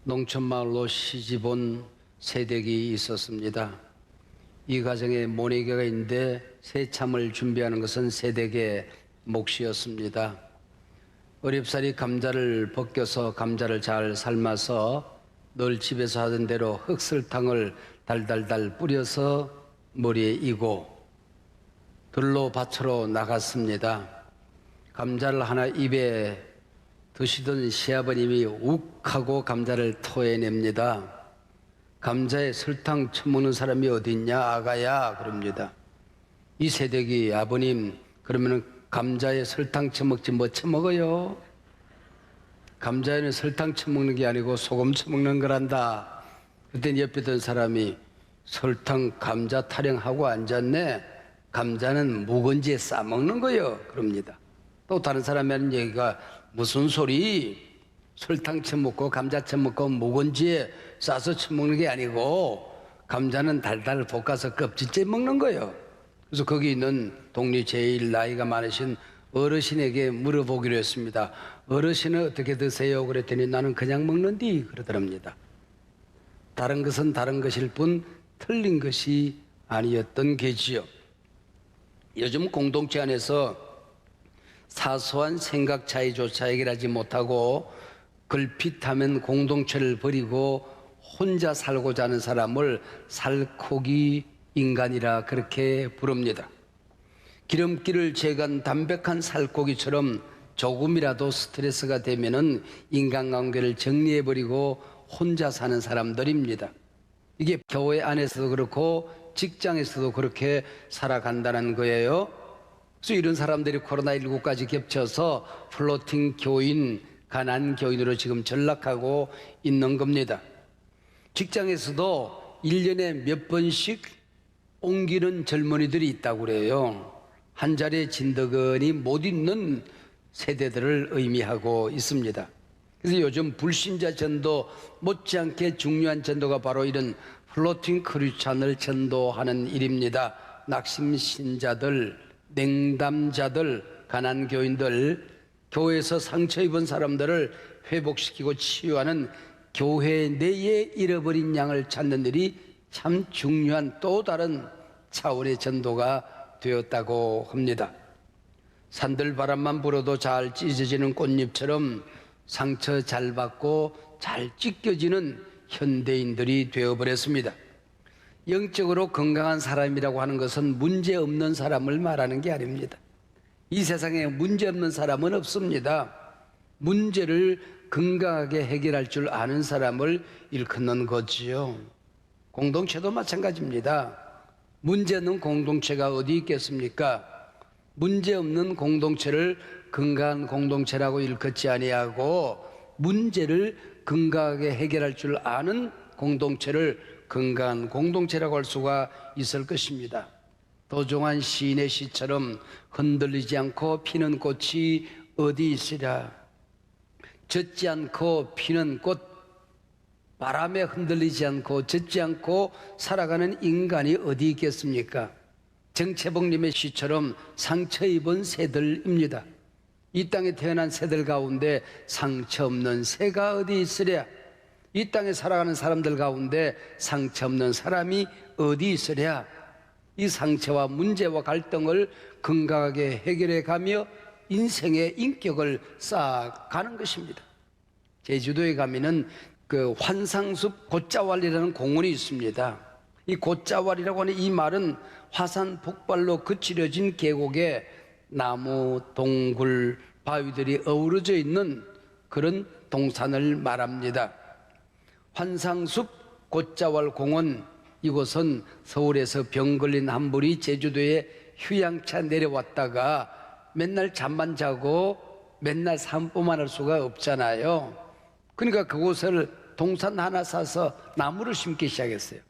농촌마을로 시집온 새댁이 있었습니다. 이 가정에 모내기가 있는데 새참을 준비하는 것은 새댁의 몫이었습니다. 어렵사리 감자를 벗겨서 감자를 잘 삶아서 늘 집에서 하던 대로 흑설탕을 달달달 뿌려서 머리에 이고 들로 밭으로 나갔습니다. 감자를 하나 입에 드시던 시아버님이 욱하고 감자를 토해냅니다. 감자에 설탕 처먹는 사람이 어딨냐 아가야 그럽니다. 이 새댁이 아버님 그러면 감자에 설탕 처먹지 뭐 처먹어요? 감자에는 설탕 처먹는 게 아니고 소금 처먹는 거란다. 그때 옆에 있던 사람이 설탕 감자 타령하고 앉았네. 감자는 묵은지에 싸먹는 거요 그럽니다. 또 다른 사람이 하는 얘기가 무슨 소리? 설탕 처먹고 감자 처먹고 묵은지에 싸서 처먹는 게 아니고 감자는 달달 볶아서 껍질째 먹는 거예요. 그래서 거기 있는 동리 제일 나이가 많으신 어르신에게 물어보기로 했습니다. 어르신은 어떻게 드세요? 그랬더니 나는 그냥 먹는디 그러더랍니다. 다른 것은 다른 것일 뿐 틀린 것이 아니었던 게지요. 요즘 공동체 안에서 사소한 생각 차이조차 해결하지 못하고 걸핏하면 공동체를 버리고 혼자 살고자 하는 사람을 살코기 인간이라 그렇게 부릅니다. 기름기를 제거한 담백한 살코기처럼 조금이라도 스트레스가 되면은 인간관계를 정리해버리고 혼자 사는 사람들입니다. 이게 교회 안에서도 그렇고 직장에서도 그렇게 살아간다는 거예요. 그래서 이런 사람들이 코로나19까지 겹쳐서 플로팅 교인, 가난 교인으로 지금 전락하고 있는 겁니다. 직장에서도 1년에 몇 번씩 옮기는 젊은이들이 있다고 그래요. 한 자리에 진드건이 못 있는 세대들을 의미하고 있습니다. 그래서 요즘 불신자 전도 못지않게 중요한 전도가 바로 이런 플로팅 크리스찬을 전도하는 일입니다. 낙심 신자들, 냉담자들, 가난 교인들, 교회에서 상처 입은 사람들을 회복시키고 치유하는 교회 내에 잃어버린 양을 찾는 일이 참 중요한 또 다른 차원의 전도가 되었다고 합니다. 산들바람만 불어도 잘 찢어지는 꽃잎처럼 상처 잘 받고 잘 찢겨지는 현대인들이 되어버렸습니다. 영적으로 건강한 사람이라고 하는 것은 문제없는 사람을 말하는 게 아닙니다. 이 세상에 문제없는 사람은 없습니다. 문제를 건강하게 해결할 줄 아는 사람을 일컫는 거지요. 공동체도 마찬가지입니다. 문제없는 공동체가 어디 있겠습니까? 문제없는 공동체를 건강한 공동체라고 일컫지 아니하고 문제를 건강하게 해결할 줄 아는 공동체를 건강한 공동체라고 할 수가 있을 것입니다. 도종환 시인의 시처럼 흔들리지 않고 피는 꽃이 어디 있으랴. 젖지 않고 피는 꽃, 바람에 흔들리지 않고 젖지 않고 살아가는 인간이 어디 있겠습니까? 정채복님의 시처럼 상처 입은 새들입니다. 이 땅에 태어난 새들 가운데 상처 없는 새가 어디 있으랴. 이 땅에 살아가는 사람들 가운데 상처 없는 사람이 어디 있으랴. 이 상처와 문제와 갈등을 건강하게 해결해 가며 인생의 인격을 쌓아가는 것입니다. 제주도에 가면은 그 환상숲 곶자왈이라는 공원이 있습니다. 이 곶자왈이라고 하는 이 말은 화산 폭발로 거칠어진 계곡에 나무, 동굴, 바위들이 어우러져 있는 그런 동산을 말합니다. 환상숲 곶자왈 공원, 이곳은 서울에서 병 걸린 한 분이 제주도에 휴양차 내려왔다가 맨날 잠만 자고 맨날 산보만 할 수가 없잖아요. 그러니까 그곳을 동산 하나 사서 나무를 심기 시작했어요.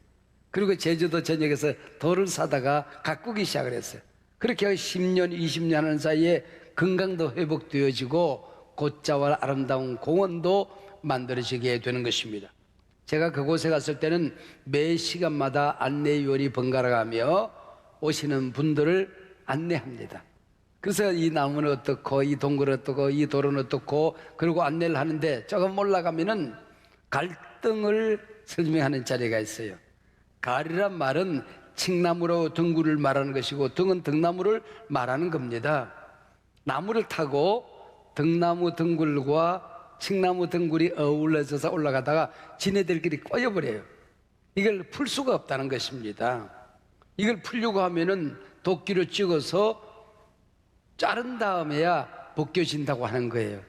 그리고 제주도 전역에서 돌을 사다가 가꾸기 시작을 했어요. 그렇게 10년, 20년 하는 사이에 건강도 회복되어지고 곶자왈 아름다운 공원도 만들어지게 되는 것입니다. 제가 그곳에 갔을 때는 매 시간마다 안내요원이 번갈아 가며 오시는 분들을 안내합니다. 그래서 이 나무는 어떻고 이 동굴은 어떻고 이 돌은 어떻고 그리고 안내를 하는데 조금 올라가면은 갈등을 설명하는 자리가 있어요. 갈이란 말은 칡나무로 등굴을 말하는 것이고 등은 등나무를 말하는 겁니다. 나무를 타고 등나무 등굴과 칡나무 등굴이 어울려져서 올라가다가 지네들끼리 꼬여버려요. 이걸 풀 수가 없다는 것입니다. 이걸 풀려고 하면은 도끼로 찍어서 자른 다음에야 벗겨진다고 하는 거예요.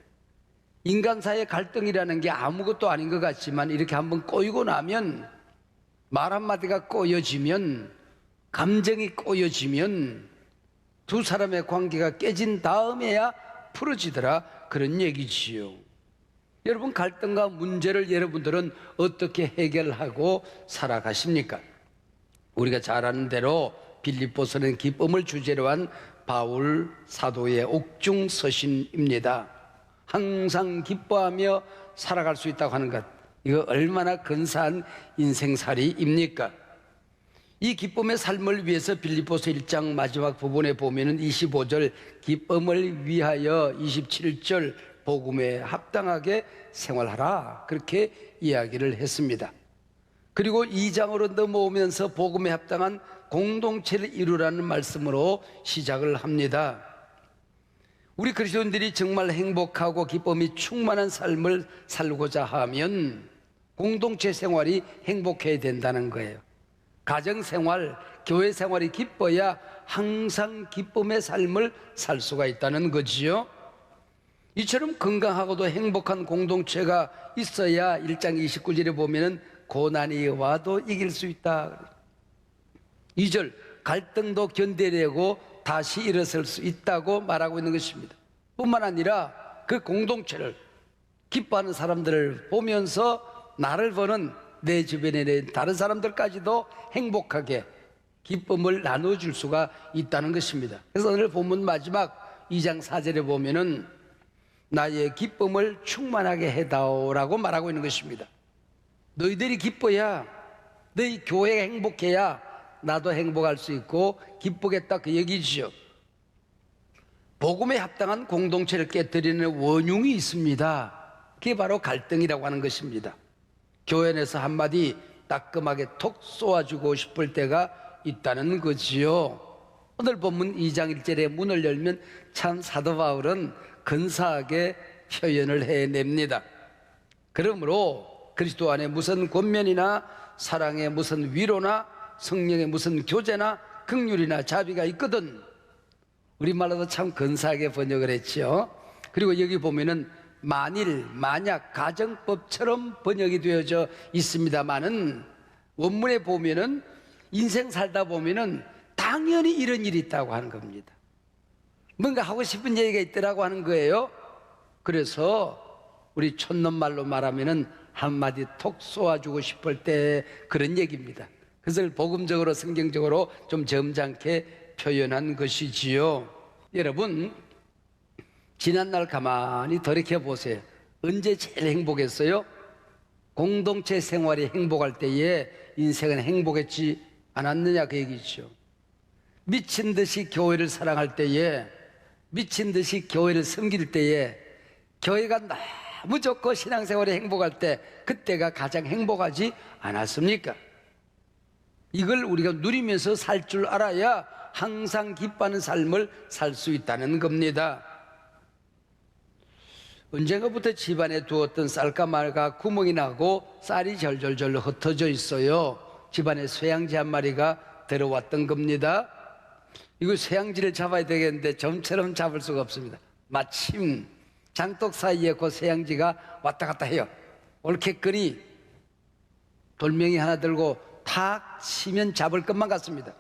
인간 사이의 갈등이라는 게 아무것도 아닌 것 같지만 이렇게 한번 꼬이고 나면 말 한마디가 꼬여지면, 감정이 꼬여지면 두 사람의 관계가 깨진 다음에야 풀어지더라, 그런 얘기지요. 여러분, 갈등과 문제를 여러분들은 어떻게 해결하고 살아가십니까? 우리가 잘 아는 대로 빌립보서는 기쁨을 주제로 한 바울 사도의 옥중서신입니다. 항상 기뻐하며 살아갈 수 있다고 하는 것, 이거 얼마나 근사한 인생살이입니까? 이 기쁨의 삶을 위해서 빌립보서 1장 마지막 부분에 보면은 25절 기쁨을 위하여, 27절 복음에 합당하게 생활하라, 그렇게 이야기를 했습니다. 그리고 2장으로 넘어오면서 복음에 합당한 공동체를 이루라는 말씀으로 시작을 합니다. 우리 그리스도인들이 정말 행복하고 기쁨이 충만한 삶을 살고자 하면 공동체 생활이 행복해야 된다는 거예요. 가정생활, 교회생활이 기뻐야 항상 기쁨의 삶을 살 수가 있다는 거지요. 이처럼 건강하고도 행복한 공동체가 있어야 1장 29절에 보면은 고난이 와도 이길 수 있다. 2절 갈등도 견뎌내고 다시 일어설 수 있다고 말하고 있는 것입니다. 뿐만 아니라 그 공동체를, 기뻐하는 사람들을 보면서 나를 보는 내 주변에 있는 다른 사람들까지도 행복하게 기쁨을 나눠줄 수가 있다는 것입니다. 그래서 오늘 본문 마지막 2장 4절에 보면은 나의 기쁨을 충만하게 해다오라고 말하고 있는 것입니다. 너희들이 기뻐야, 너희 교회가 행복해야 나도 행복할 수 있고 기쁘겠다, 그 얘기지요. 복음에 합당한 공동체를 깨뜨리는 원흉이 있습니다. 그게 바로 갈등이라고 하는 것입니다. 교회 안에서 한마디 따끔하게 톡 쏘아주고 싶을 때가 있다는 거지요. 오늘 본문 2장 1절에 문을 열면 참 사도 바울은 근사하게 표현을 해냅니다. 그러므로 그리스도 안에 무슨 권면이나 사랑에 무슨 위로나 성령의 무슨 교제나 긍휼이나 자비가 있거든. 우리말로도 참 근사하게 번역을 했죠. 그리고 여기 보면은 만일, 만약, 가정법처럼 번역이 되어져 있습니다만은 원문에 보면은 인생 살다 보면은 당연히 이런 일이 있다고 하는 겁니다. 뭔가 하고 싶은 얘기가 있더라고 하는 거예요. 그래서 우리 촌놈말로 말하면은 한마디 톡 쏘아주고 싶을 때 그런 얘기입니다. 그것을 복음적으로, 성경적으로 좀 점잖게 표현한 것이지요. 여러분, 지난날 가만히 돌이켜보세요. 언제 제일 행복했어요? 공동체 생활이 행복할 때에 인생은 행복했지 않았느냐, 그 얘기죠. 미친 듯이 교회를 사랑할 때에, 미친 듯이 교회를 섬길 때에, 교회가 너무 좋고 신앙생활이 행복할 때, 그때가 가장 행복하지 않았습니까? 이걸 우리가 누리면서 살 줄 알아야 항상 기뻐하는 삶을 살 수 있다는 겁니다. 언젠가부터 집안에 두었던 쌀가마가 구멍이 나고 쌀이 절절절 흩어져 있어요. 집안에 쇠양지 한 마리가 들어왔던 겁니다. 이거 쇠양지를 잡아야 되겠는데 점처럼 잡을 수가 없습니다. 마침 장독 사이에 그 쇠양지가 왔다 갔다 해요. 올케거니 돌멩이 하나 들고 탁 치면 잡을 것만 같습니다.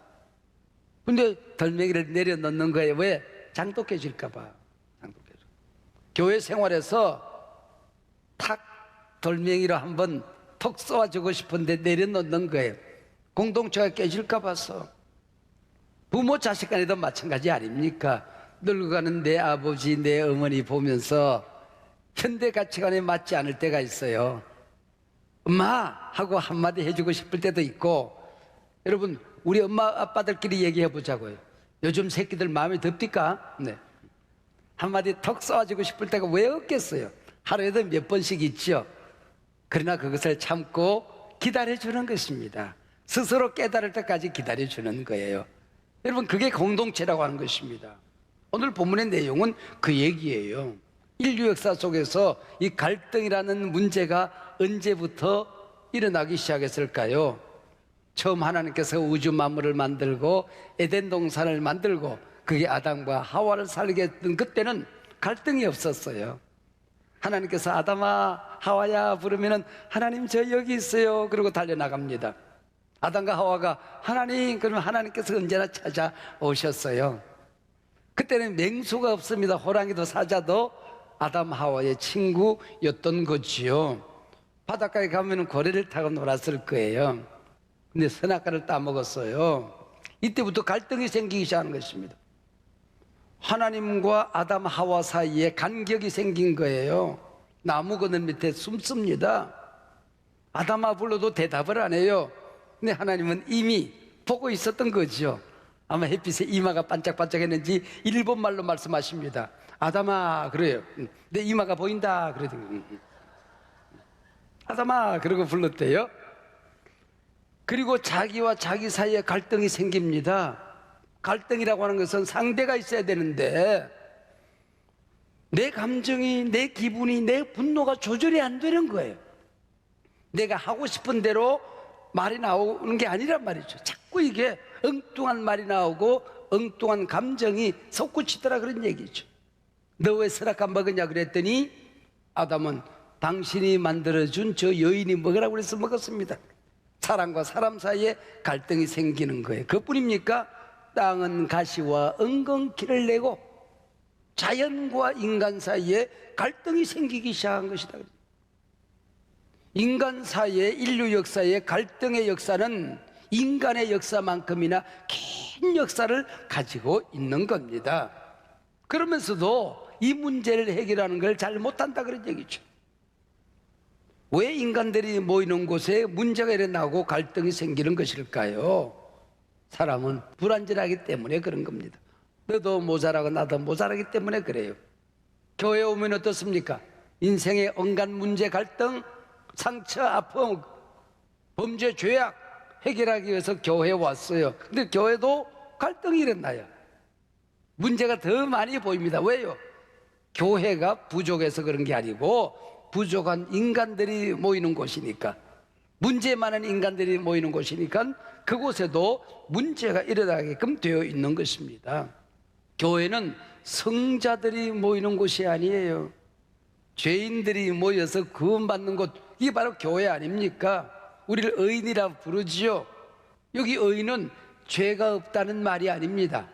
근데 돌멩이를 내려놓는 거예요. 왜? 장독해질까 봐. 교회 생활에서 탁 돌멩이로 한번 톡 쏘아주고 싶은데 내려놓는 거예요. 공동체가 깨질까 봐서. 부모 자식 간에도 마찬가지 아닙니까? 늙어가는 내 아버지, 내 어머니 보면서 현대 가치관에 맞지 않을 때가 있어요. 엄마! 하고 한마디 해주고 싶을 때도 있고. 여러분, 우리 엄마 아빠들끼리 얘기해 보자고요. 요즘 새끼들 마음이 덥디까? 네. 한마디 턱 쏘아주고 싶을 때가 왜 없겠어요? 하루에도 몇 번씩 있죠. 그러나 그것을 참고 기다려주는 것입니다. 스스로 깨달을 때까지 기다려주는 거예요. 여러분, 그게 공동체라고 하는 것입니다. 오늘 본문의 내용은 그 얘기예요. 인류 역사 속에서 이 갈등이라는 문제가 언제부터 일어나기 시작했을까요? 처음 하나님께서 우주 만물을 만들고 에덴 동산을 만들고 그게 아담과 하와를 살게 했던 그때는 갈등이 없었어요. 하나님께서 아담아 하와야 부르면은 하나님 저 여기 있어요 그러고 달려나갑니다. 아담과 하와가 하나님 그러면 하나님께서 언제나 찾아오셨어요. 그때는 맹수가 없습니다. 호랑이도 사자도 아담 하와의 친구였던 거지요. 바닷가에 가면 고래를 타고 놀았을 거예요. 근데 선악과를 따먹었어요. 이때부터 갈등이 생기기 시작하는 것입니다. 하나님과 아담 하와 사이에 간격이 생긴 거예요. 나무 그늘 밑에 숨습니다. 아담아 불러도 대답을 안 해요. 근데 하나님은 이미 보고 있었던 거죠. 아마 햇빛에 이마가 반짝반짝했는지 일본말로 말씀하십니다. 아담아 그래요. 내 이마가 보인다 그러더니 아담아 그러고 불렀대요. 그리고 자기와 자기 사이에 갈등이 생깁니다. 갈등이라고 하는 것은 상대가 있어야 되는데 내 감정이, 내 기분이, 내 분노가 조절이 안 되는 거예요. 내가 하고 싶은 대로 말이 나오는 게 아니란 말이죠. 자꾸 이게 엉뚱한 말이 나오고 엉뚱한 감정이 솟구치더라 그런 얘기죠. 너 왜 선악 안 먹었냐 그랬더니 아담은 당신이 만들어준 저 여인이 먹으라고 그래서 먹었습니다. 사람과 사람 사이에 갈등이 생기는 거예요. 그뿐입니까? 땅은 가시와 엉겅퀴를 내고 자연과 인간 사이에 갈등이 생기기 시작한 것이다. 인간 사이에 인류 역사의 갈등의 역사는 인간의 역사만큼이나 긴 역사를 가지고 있는 겁니다. 그러면서도 이 문제를 해결하는 걸 잘 못한다 그런 얘기죠. 왜 인간들이 모이는 곳에 문제가 일어나고 갈등이 생기는 것일까요? 사람은 불완전하기 때문에 그런 겁니다. 너도 모자라고 나도 모자라기 때문에 그래요. 교회에 오면 어떻습니까? 인생의 온갖 문제, 갈등, 상처, 아픔, 범죄, 죄악 해결하기 위해서 교회에 왔어요. 근데 교회도 갈등이 일어나요. 문제가 더 많이 보입니다. 왜요? 교회가 부족해서 그런 게 아니고 부족한 인간들이 모이는 곳이니까, 문제 많은 인간들이 모이는 곳이니까 그곳에도 문제가 일어나게끔 되어 있는 것입니다. 교회는 성자들이 모이는 곳이 아니에요. 죄인들이 모여서 구원받는 곳, 이게 바로 교회 아닙니까? 우리를 의인이라 부르지요. 여기 의인은 죄가 없다는 말이 아닙니다.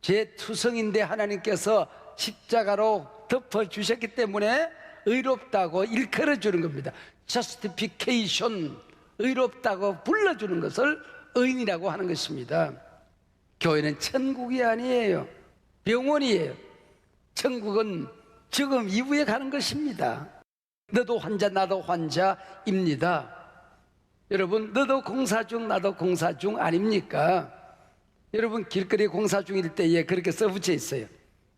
죄 투성인데 하나님께서 십자가로 덮어주셨기 때문에 의롭다고 일컬어 주는 겁니다. Justification, 의롭다고 불러주는 것을 의인이라고 하는 것입니다. 교회는 천국이 아니에요. 병원이에요. 천국은 죽음 이후에 가는 것입니다. 너도 환자 나도 환자입니다. 여러분, 너도 공사 중 나도 공사 중 아닙니까? 여러분, 길거리 공사 중일 때에 그렇게 써붙여 있어요.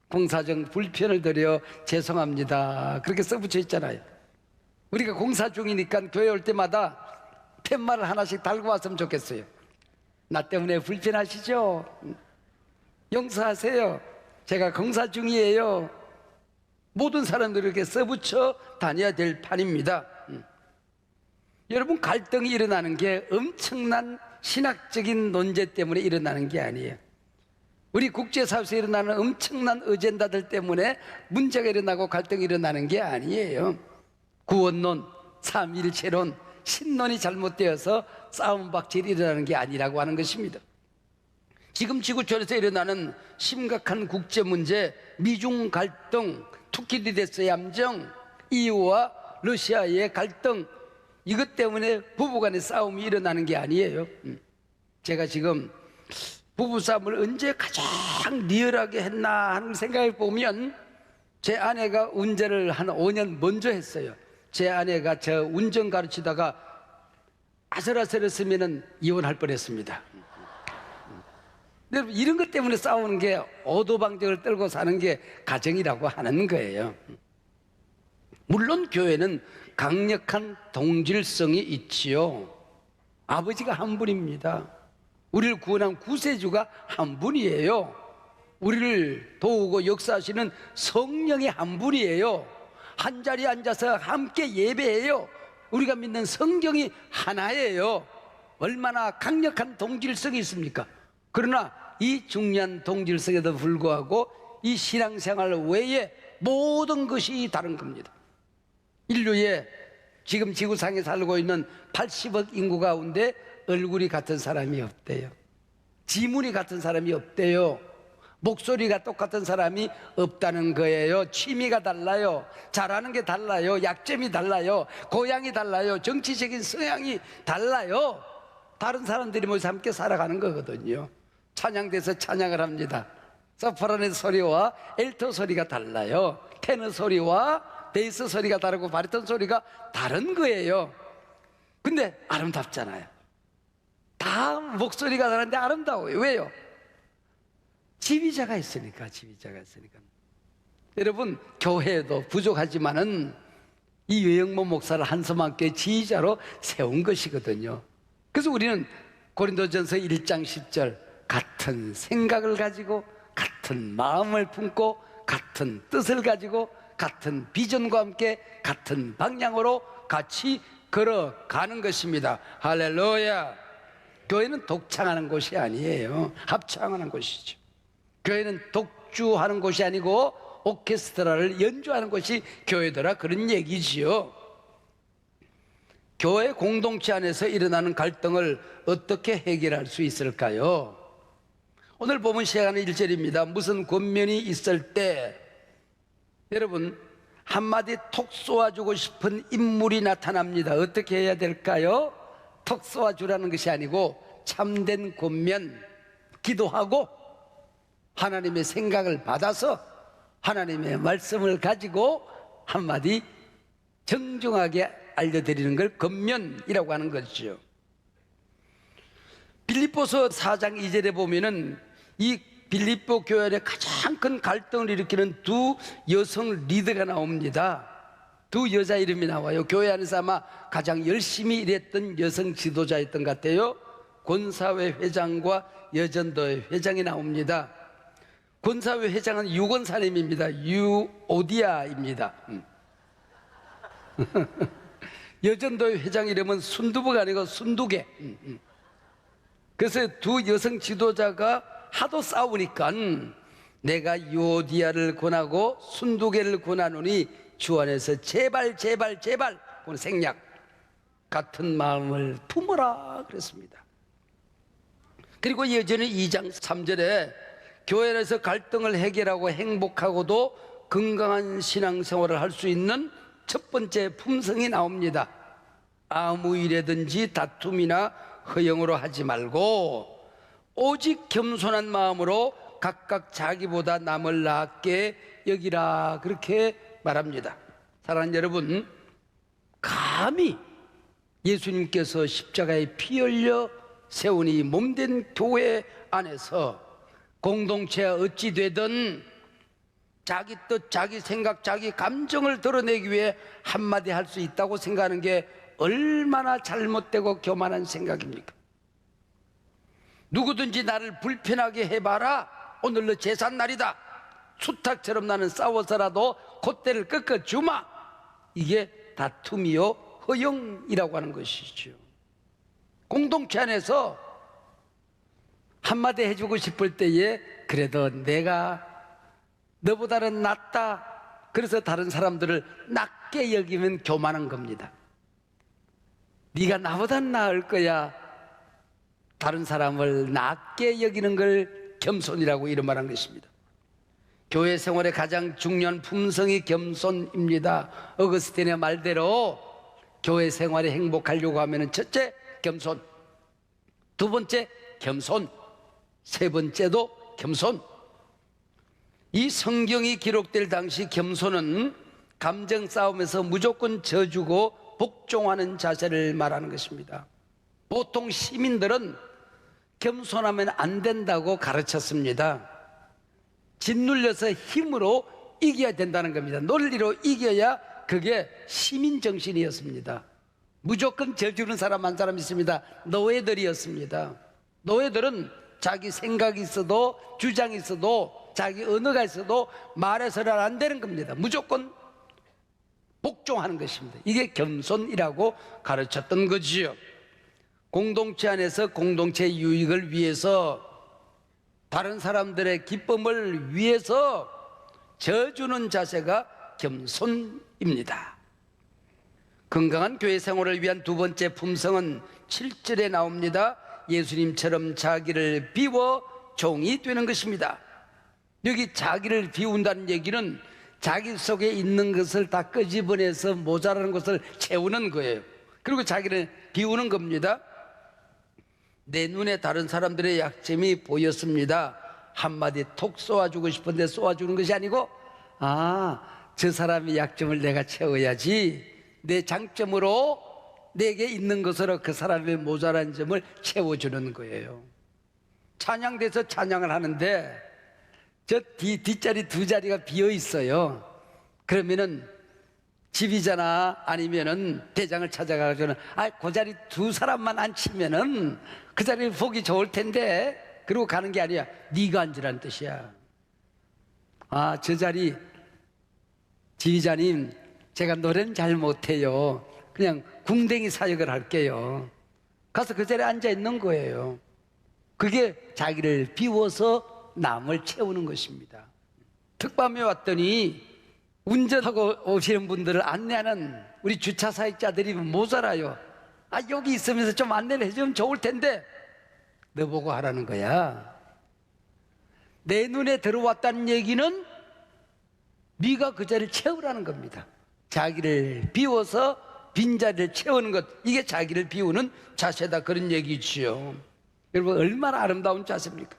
공사 중 불편을 드려 죄송합니다, 그렇게 써붙여 있잖아요. 우리가 공사 중이니까 교회 올 때마다 팻말을 하나씩 달고 왔으면 좋겠어요. 나 때문에 불편하시죠? 용서하세요. 제가 공사 중이에요. 모든 사람들이 이렇게 써붙여 다녀야 될 판입니다. 여러분, 갈등이 일어나는 게 엄청난 신학적인 논제 때문에 일어나는 게 아니에요. 우리 국제사회에서 일어나는 엄청난 어젠다들 때문에 문제가 일어나고 갈등이 일어나는 게 아니에요. 구원론, 삼일체론, 신론이 잘못되어서 싸움박질이 일어나는 게 아니라고 하는 것입니다. 지금 지구촌에서 일어나는 심각한 국제문제, 미중 갈등, 투키디데스 함정, EU와 러시아의 갈등, 이것 때문에 부부간의 싸움이 일어나는 게 아니에요. 제가 지금 부부싸움을 언제 가장 리얼하게 했나 하는 생각을 보면 제 아내가 운전을 한 5년 먼저 했어요. 제 아내가 저 운전 가르치다가 아슬아슬했으면 이혼할 뻔했습니다. 여러분, 이런 것 때문에 싸우는 게 오도방정을 떨고 사는 게 가정이라고 하는 거예요. 물론 교회는 강력한 동질성이 있지요. 아버지가 한 분입니다. 우리를 구원한 구세주가 한 분이에요. 우리를 도우고 역사하시는 성령이 한 분이에요. 한 자리에 앉아서 함께 예배해요. 우리가 믿는 성경이 하나예요. 얼마나 강력한 동질성이 있습니까? 그러나 이 중요한 동질성에도 불구하고 이 신앙생활 외에 모든 것이 다른 겁니다. 인류의 지금 지구상에 살고 있는 80억 인구 가운데 얼굴이 같은 사람이 없대요. 지문이 같은 사람이 없대요. 목소리가 똑같은 사람이 없다는 거예요. 취미가 달라요. 잘하는 게 달라요. 약점이 달라요. 고향이 달라요. 정치적인 성향이 달라요. 다른 사람들이 모여서 함께 살아가는 거거든요. 찬양대에서 찬양을 합니다. 소프라노 소리와 엘토 소리가 달라요. 테너 소리와 베이스 소리가 다르고 바리톤 소리가 다른 거예요. 근데 아름답잖아요. 다 목소리가 다른데 아름다워요. 왜요? 지휘자가 있으니까. 여러분, 교회도 부족하지만은 이 외영모 목사를 한서만교회 지휘자로 세운 것이거든요. 그래서 우리는 고린도전서 1장 10절 같은 생각을 가지고 같은 마음을 품고 같은 뜻을 가지고 같은 비전과 함께 같은 방향으로 같이 걸어가는 것입니다. 할렐루야. 교회는 독창하는 곳이 아니에요. 합창하는 곳이죠. 교회는 독주하는 곳이 아니고 오케스트라를 연주하는 곳이 교회더라, 그런 얘기지요. 교회 공동체 안에서 일어나는 갈등을 어떻게 해결할 수 있을까요? 오늘 본문 시작하는 1절입니다. 무슨 권면이 있을 때, 여러분, 한마디 톡 쏘아주고 싶은 인물이 나타납니다. 어떻게 해야 될까요? 톡 쏘아주라는 것이 아니고 참된 권면, 기도하고 하나님의 생각을 받아서 하나님의 말씀을 가지고 한마디 정중하게 알려드리는 걸 권면이라고 하는 것이죠. 빌립보서 4장 2절에 보면은 이 빌립보 교회 안에 가장 큰 갈등을 일으키는 두 여성 리더가 나옵니다. 두 여자 이름이 나와요. 교회 안에서 아마 가장 열심히 일했던 여성 지도자였던 것 같아요. 권사회 회장과 여전도회 회장이 나옵니다. 권사회 회장은 유건사님입니다. 유오디아입니다. 여전도회 회장 이름은 순두부가 아니고 순두개. 그래서 두 여성 지도자가 하도 싸우니까 내가 유오디아를 권하고 순두개를 권하노니 주 안에서 제발 그건 생략 같은 마음을 품어라 그랬습니다. 그리고 여전히 2장 3절에 교회 안에서 갈등을 해결하고 행복하고도 건강한 신앙생활을 할 수 있는 첫 번째 품성이 나옵니다. 아무 일에든지 다툼이나 허영으로 하지 말고 오직 겸손한 마음으로 각각 자기보다 남을 낫게 여기라, 그렇게 말합니다. 사랑하는 여러분, 감히 예수님께서 십자가에 피 흘려 세운 이 몸된 교회 안에서 공동체가 어찌 되든 자기 뜻, 자기 생각, 자기 감정을 드러내기 위해 한마디 할 수 있다고 생각하는 게 얼마나 잘못되고 교만한 생각입니까? 누구든지 나를 불편하게 해봐라. 오늘 너 제삿날이다. 수탉처럼 나는 싸워서라도 콧대를 꺾어주마. 이게 다툼이요 허영이라고 하는 것이죠. 공동체 안에서 한마디 해주고 싶을 때에 그래도 내가 너보다는 낫다, 그래서 다른 사람들을 낮게 여기면 교만한 겁니다. 네가 나보단 나을 거야. 다른 사람을 낮게 여기는 걸 겸손이라고 이름 말한 것입니다. 교회 생활의 가장 중요한 품성이 겸손입니다. 어거스틴의 말대로 교회 생활에 행복하려고 하면 첫째 겸손, 두 번째 겸손, 세 번째도 겸손. 이 성경이 기록될 당시 겸손은 감정 싸움에서 무조건 져주고 복종하는 자세를 말하는 것입니다. 보통 시민들은 겸손하면 안 된다고 가르쳤습니다. 짓눌려서 힘으로 이겨야 된다는 겁니다. 논리로 이겨야 그게 시민 정신이었습니다. 무조건 져주는 사람 한 사람 있습니다. 노예들이었습니다. 노예들은 자기 생각이 있어도 주장이 있어도 자기 언어가 있어도 말해서는 안 되는 겁니다. 무조건 복종하는 것입니다. 이게 겸손이라고 가르쳤던 거지요. 공동체 안에서 공동체 유익을 위해서 다른 사람들의 기쁨을 위해서 져주는 자세가 겸손입니다. 건강한 교회 생활을 위한 두 번째 품성은 7절에 나옵니다. 예수님처럼 자기를 비워 종이 되는 것입니다. 여기 자기를 비운다는 얘기는 자기 속에 있는 것을 다 끄집어내서 모자라는 것을 채우는 거예요. 그리고 자기를 비우는 겁니다. 내 눈에 다른 사람들의 약점이 보였습니다. 한마디 톡 쏘아주고 싶은데 쏘아주는 것이 아니고, 저 사람의 약점을 내가 채워야지, 내 장점으로 내게 있는 것으로 그 사람의 모자란 점을 채워주는 거예요. 찬양돼서 찬양을 하는데 저 뒷자리 두 자리가 비어 있어요. 그러면은 집이잖아, 아니면은 대장을 찾아가서는 그 자리 두 사람만 앉히면은 그 자리를 보기 좋을 텐데, 그러고 가는 게 아니야. 네가 앉으라는 뜻이야. 저 자리 지휘자님, 제가 노래는 잘 못해요. 그냥 궁뎅이 사역을 할게요. 가서 그 자리에 앉아 있는 거예요. 그게 자기를 비워서 남을 채우는 것입니다. 특밤에 왔더니 운전하고 오시는 분들을 안내하는 우리 주차 사역자들이 모자라요. 여기 있으면서 좀 안내를 해주면 좋을 텐데, 너 보고 하라는 거야. 내 눈에 들어왔다는 얘기는 네가 그 자리를 채우라는 겁니다. 자기를 비워서 빈자리를 채우는 것, 이게 자기를 비우는 자세다, 그런 얘기지요. 여러분, 얼마나 아름다운 자세입니까?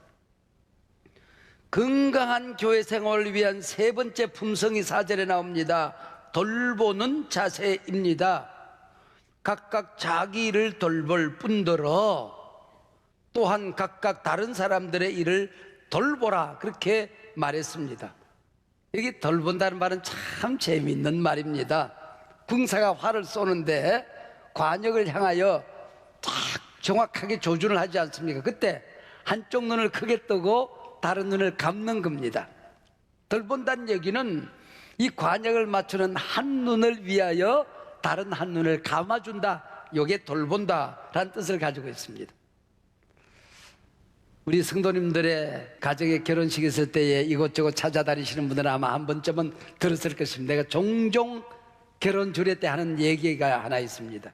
건강한 교회 생활을 위한 세 번째 품성이 4절에 나옵니다. 돌보는 자세입니다. 각각 자기 일을 돌볼 뿐더러 또한 각각 다른 사람들의 일을 돌보라, 그렇게 말했습니다. 여기 돌본다는 말은 참 재미있는 말입니다. 군사가 활을 쏘는데 관역을 향하여 딱 정확하게 조준을 하지 않습니까? 그때 한쪽 눈을 크게 뜨고 다른 눈을 감는 겁니다. 돌본다는 얘기는 이 관역을 맞추는 한 눈을 위하여 다른 한 눈을 감아준다, 이게 돌본다라는 뜻을 가지고 있습니다. 우리 성도님들의 가정의 결혼식 있을 때에 이곳저곳 찾아다니시는 분들은 아마 한 번쯤은 들었을 것입니다. 내가 종종 결혼 주례 때 하는 얘기가 하나 있습니다.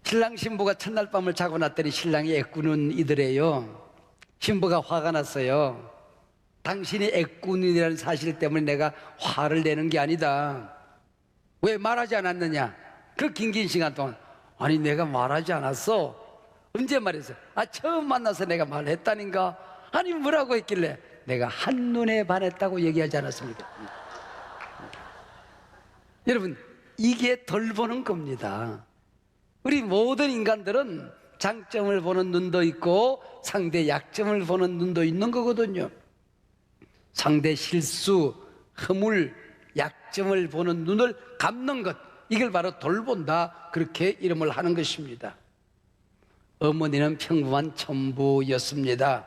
신랑 신부가 첫날 밤을 자고 났더니 신랑이 애꾸는 이더래요. 신부가 화가 났어요. 당신이 애꾸는이라는 사실 때문에 내가 화를 내는 게 아니다. 왜 말하지 않았느냐? 그 긴 시간 동안, 아니 내가 말하지 않았어. 언제 말했어? 처음 만나서 내가 말했다닌가? 아니 뭐라고 했길래? 내가 한눈에 반했다고 얘기하지 않았습니까? 여러분, 이게 돌보는 겁니다. 우리 모든 인간들은 장점을 보는 눈도 있고 상대 약점을 보는 눈도 있는 거거든요. 상대 실수, 허물, 약점을 보는 눈을 감는 것, 이걸 바로 돌본다, 그렇게 이름을 하는 것입니다. 어머니는 평범한 촌부였습니다.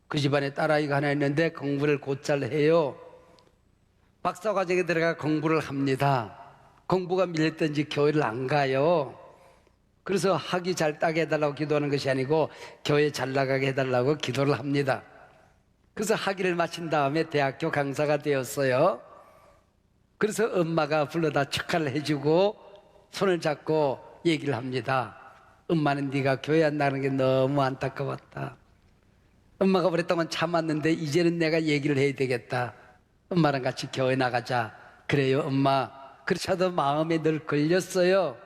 그 집안에 딸아이가 하나 있는데 공부를 곧잘 해요. 박사과정에 들어가 공부를 합니다. 공부가 밀렸던지 교회를 안 가요. 그래서 학위 잘 따게 해달라고 기도하는 것이 아니고 교회 잘 나가게 해달라고 기도를 합니다. 그래서 학위를 마친 다음에 대학교 강사가 되었어요. 그래서 엄마가 불러다 축하를 해주고 손을 잡고 얘기를 합니다. 엄마는 네가 교회 안 나가는 게 너무 안타까웠다. 엄마가 그랬다면 참았는데 이제는 내가 얘기를 해야 되겠다. 엄마랑 같이 교회 나가자. 그래요 엄마. 그렇지도 마음에 늘 걸렸어요.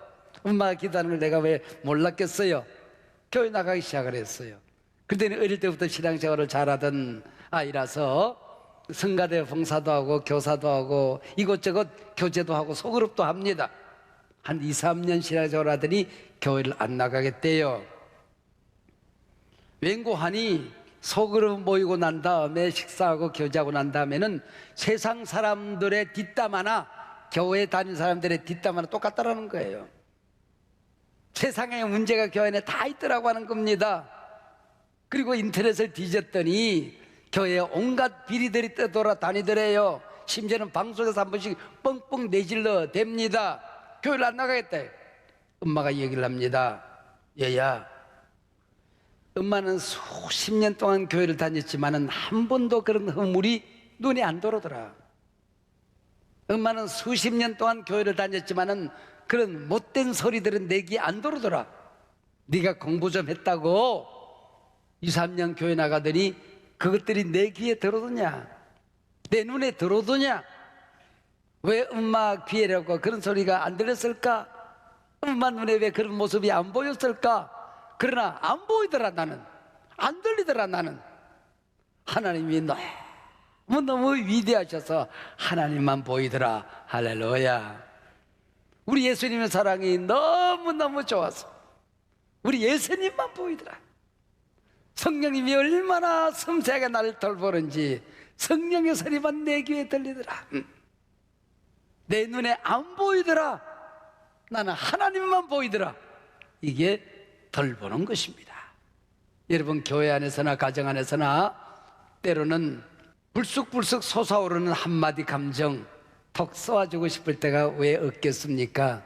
엄마가 기도하는 걸 내가 왜 몰랐겠어요. 교회 나가기 시작을 했어요. 그때는 어릴 때부터 신앙생활을 잘하던 아이라서 성가대 봉사도 하고 교사도 하고 이것저것 교제도 하고 소그룹도 합니다. 한 2, 3년 신앙생활 하더니 교회를 안 나가겠대요. 웬고하니 소그룹 모이고 난 다음에 식사하고 교제하고 난 다음에는 세상 사람들의 뒷담 하나 교회 다니는 사람들의 뒷담화는 똑같다라는 거예요. 세상에 문제가 교회 안에 다 있더라고 하는 겁니다. 그리고 인터넷을 뒤졌더니 교회에 온갖 비리들이 떠돌아다니더래요. 심지어는 방송에서 한 번씩 뻥뻥 내질러 댑니다. 교회를 안 나가겠다. 엄마가 얘기를 합니다. 얘야, 엄마는 수십 년 동안 교회를 다녔지만은 한 번도 그런 허물이 눈에 안 들어오더라. 엄마는 수십 년 동안 교회를 다녔지만은 그런 못된 소리들은 내 귀에 안 들어오더라. 네가 공부 좀 했다고 2, 3년 교회 나가더니 그것들이 내 귀에 들어오더냐? 내 눈에 들어오더냐? 왜 엄마 귀에라고 그런 소리가 안 들렸을까? 엄마 눈에 왜 그런 모습이 안 보였을까? 그러나 안 보이더라. 나는 안 들리더라. 나는 하나님이 너무 위대하셔서 하나님만 보이더라. 할렐루야. 우리 예수님의 사랑이 너무너무 좋아서 우리 예수님만 보이더라. 성령님이 얼마나 섬세하게 나를 돌보는지 성령의 소리만 내 귀에 들리더라. 내 눈에 안 보이더라. 나는 하나님만 보이더라. 이게 돌보는 것입니다. 여러분, 교회 안에서나 가정 안에서나 때로는 불쑥불쑥 솟아오르는 한마디 감정 톡 쏘아주고 싶을 때가 왜 없겠습니까?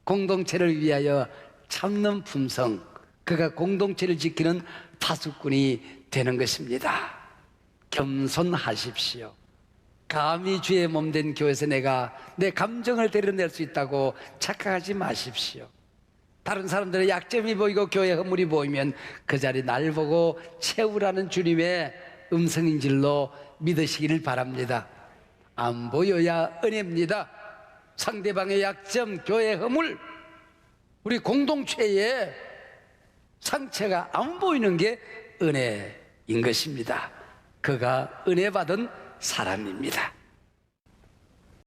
공동체를 위하여 참는 품성, 그가 공동체를 지키는 파수꾼이 되는 것입니다. 겸손하십시오. 감히 주의 몸된 교회에서 내가 내 감정을 드러낼 수 있다고 착각하지 마십시오. 다른 사람들의 약점이 보이고 교회 허물이 보이면 그 자리 날 보고 채우라는 주님의 음성인 줄로 믿으시기를 바랍니다. 안 보여야 은혜입니다. 상대방의 약점, 교회 허물, 우리 공동체의 상처가 안 보이는 게 은혜인 것입니다. 그가 은혜 받은 사람입니다.